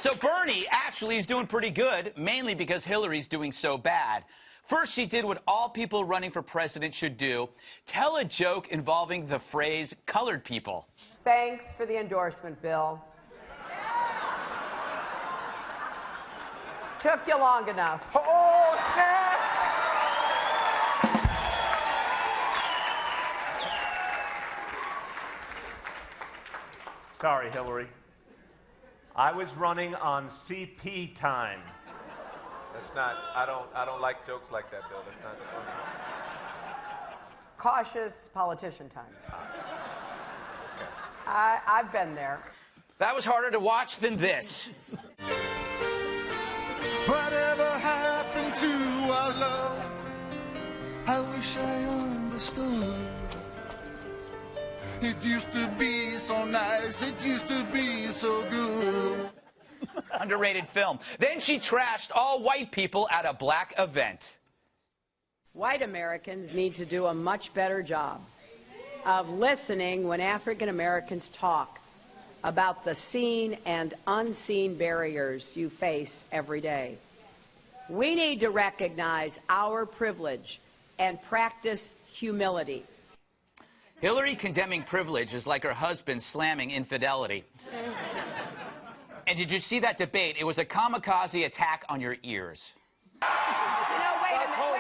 So Bernie actually is doing pretty good, mainly because Hillary's doing so bad. First, she did what all people running for president should do, tell a joke involving the phrase colored people. Thanks for the endorsement, Bill. Took you long enough. Oh, yeah. Sorry, Hillary. I was running on CP time. That's not, I don't like jokes like that, Bill. That's not funny. Cautious politician time. I've been there. That was harder to watch than this. Whatever happened to our love? I wish I understood. It used to be so nice, it used to be so good. Underrated film. Then she trashed all white people at a black event. White Americans need to do a much better job of listening when African Americans talk about the seen and unseen barriers you face every day. We need to recognize our privilege and practice humility. Hillary condemning privilege is like her husband slamming infidelity. And did you see that debate? It was a kamikaze attack on your ears. You know, wait a minute.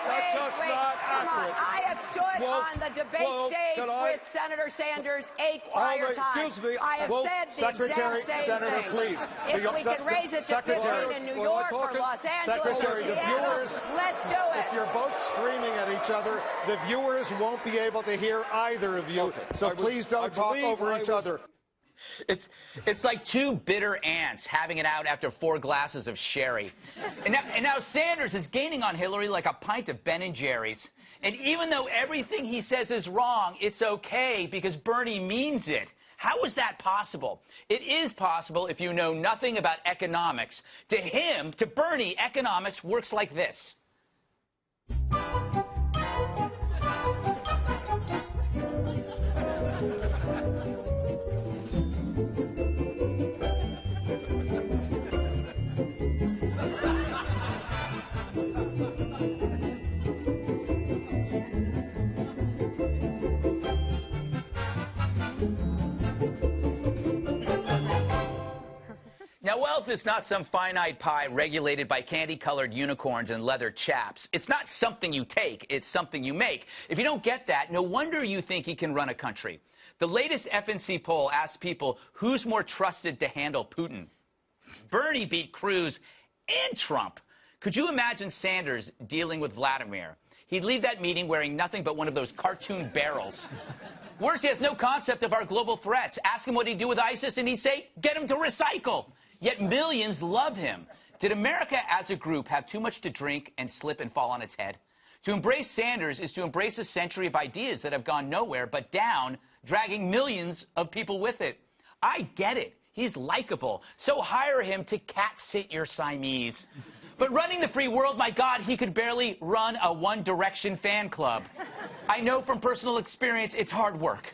Come on. I have stood on the debate stage with Senator Sanders 8 prior times. Excuse me. I have said the Secretary, exact same Senator, thing. please. If we can raise it to 15 in New York or Los Angeles Secretary, or the Seattle, viewers, let's do it. if you're both screaming at each other, the viewers won't be able to hear either of you. So please don't talk over each other. It's like two bitter ants having it out after 4 glasses of sherry. And now Sanders is gaining on Hillary like a pint of Ben & Jerry's. And even though everything he says is wrong, it's okay because Bernie means it. How is that possible? It is possible if you know nothing about economics. To him, to Bernie, economics works like this. Now, wealth is not some finite pie regulated by candy-colored unicorns and leather chaps. It's not something you take, it's something you make. If you don't get that, no wonder you think he can run a country. The latest FNC poll asked people who's more trusted to handle Putin. Bernie beat Cruz and Trump. Could you imagine Sanders dealing with Vladimir? He'd leave that meeting wearing nothing but one of those cartoon barrels. Worse, he has no concept of our global threats. Ask him what he'd do with ISIS, and he'd say, get him to recycle. Yet millions love him. Did America as a group have too much to drink and slip and fall on its head? To embrace Sanders is to embrace a century of ideas that have gone nowhere but down, dragging millions of people with it. I get it. He's likable. So hire him to cat-sit your Siamese. But running the free world, my God, he could barely run a One Direction fan club. I know from personal experience it's hard work.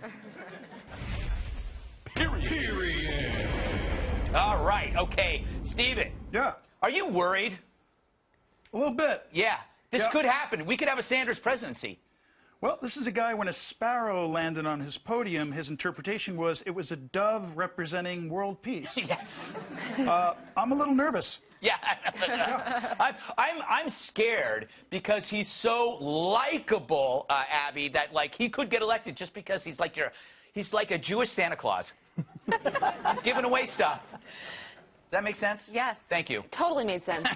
Period. All right, okay. Steven. Yeah. Are you worried? A little bit. Yeah. This could happen. We could have a Sanders presidency. Well, this is a guy, when a sparrow landed on his podium, his interpretation was it was a dove representing world peace. Yes. I'm a little nervous. Yeah. I'm scared because he's so likable, Abby, that, like, he could get elected just because he's like a Jewish Santa Claus. He's giving away stuff. Does that make sense? Yes. Thank you. Totally made sense.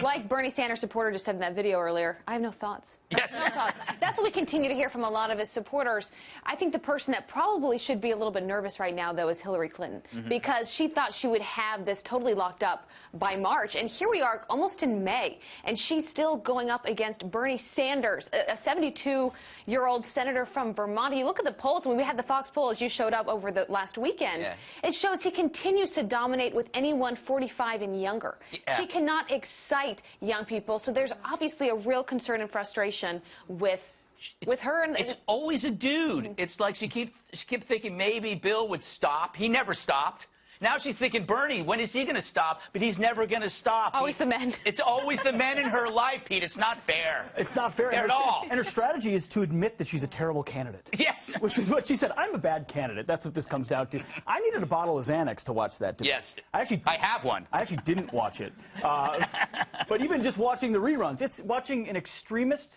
Like Bernie Sanders supporter just said in that video earlier, I have no thoughts. Yes. No thoughts. That's what we continue to hear from a lot of his supporters. I think the person that probably should be a little bit nervous right now, though, is Hillary Clinton, because she thought she would have this totally locked up by March. And here we are almost in May, and she's still going up against Bernie Sanders, a 72-year-old senator from Vermont. You look at the polls, when we had the Fox poll, as you showed up over the last weekend, it shows he continues to dominate with anyone 45 and younger. Yeah. She cannot excite young people, so there's obviously a real concern and frustration with her. And it's always a dude. It's like she kept thinking maybe Bill would stop. He never stopped. Now she's thinking, Bernie, when is he going to stop? But he's never going to stop. Always the men. It's always the men in her life, Pete. It's not fair. It's not fair at all. And her strategy is to admit that she's a terrible candidate. Yes. Which is what she said. I'm a bad candidate. That's what this comes down to. I needed a bottle of Xanax to watch that debate. Yes. I have one. I actually didn't watch it. But even just watching the reruns, it's watching an extremist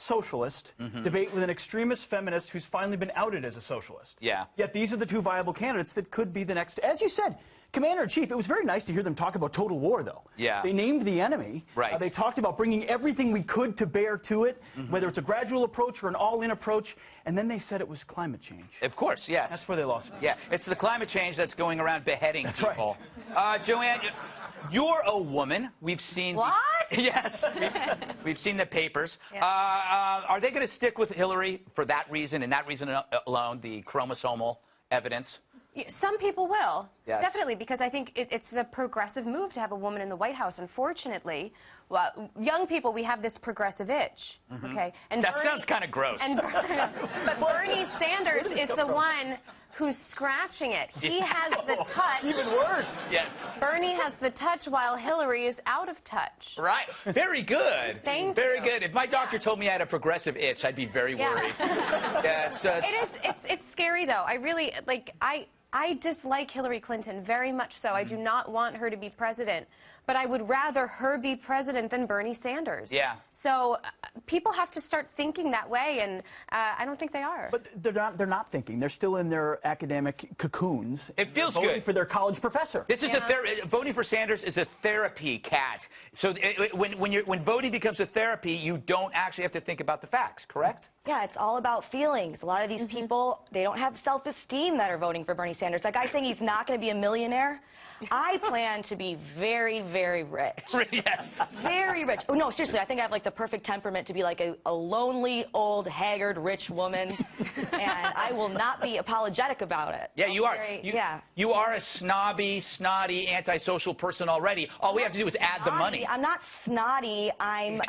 socialist debate with an extremist feminist who's finally been outed as a socialist. Yeah. Yet these are the two viable candidates that could be the next. As you said, Commander-in-Chief, it was very nice to hear them talk about total war, though. Yeah. They named the enemy. Right. They talked about bringing everything we could to bear to it, whether it's a gradual approach or an all-in approach, and then they said it was climate change. Of course, yes. That's where they lost me. Yeah, it's the climate change that's going around beheading That's people. Right. Joanne, you're a woman. We've seen... What? Yes. We've seen the papers. Yeah. Are they going to stick with Hillary for that reason and that reason alone, the chromosomal evidence? Some people will, Yes. definitely, because I think it's the progressive move to have a woman in the White House. Unfortunately, well, young people, we have this progressive itch, okay? And That sounds kind of gross. But Bernie Sanders is the one who's scratching it. He has the touch. Even worse. Yes. Bernie has the touch while Hillary is out of touch. Right. Very good. Thank Very you. good. If my doctor told me I had a progressive itch, I'd be very worried. It's scary, though. I really, I dislike Hillary Clinton very much so. I do not want her to be president. But I would rather her be president than Bernie Sanders. Yeah. So people have to start thinking that way, and I don't think they are. But they're not thinking. They're still in their academic cocoons. It feels voting good for their college professor. This is voting for Sanders is a therapy, Kat. So when voting becomes a therapy, you don't actually have to think about the facts, correct? Yeah, it's all about feelings. A lot of these people, they don't have self-esteem that are voting for Bernie Sanders. That guy saying he's not going to be a millionaire. I plan to be very, very rich. Yes. Very rich. Oh, no, seriously, I think I have, like, the perfect temperament to be, like, a lonely, old, haggard, rich woman, and I will not be apologetic about it. Yeah, you are. Yeah. You are a snobby, snotty, antisocial person already. All we have to do is add the money. I'm not snotty. I'm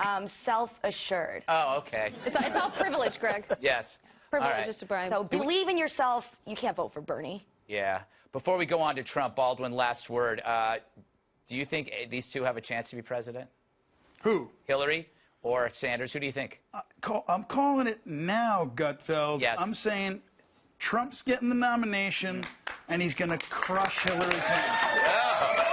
self-assured. Oh, okay. It's all privilege, Greg. Yes. Privilege All right. is to bribe. So believe in yourself. You can't vote for Bernie. Yeah. Before we go on to Trump, Baldwin, last word. Do you think these two have a chance to be president? Who? Hillary or Sanders? Who do you think? I'm calling it now, Gutfeld. Yes. I'm saying Trump's getting the nomination, and he's going to crush Hillary Clinton. Oh.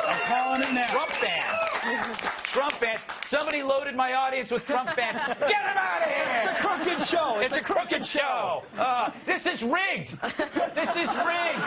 I'm calling it now. Trump fans. Trump fans. Somebody loaded my audience with Trump fans. Get him out of here! It's a crooked show. It's a crooked show. This is rigged. This is rigged.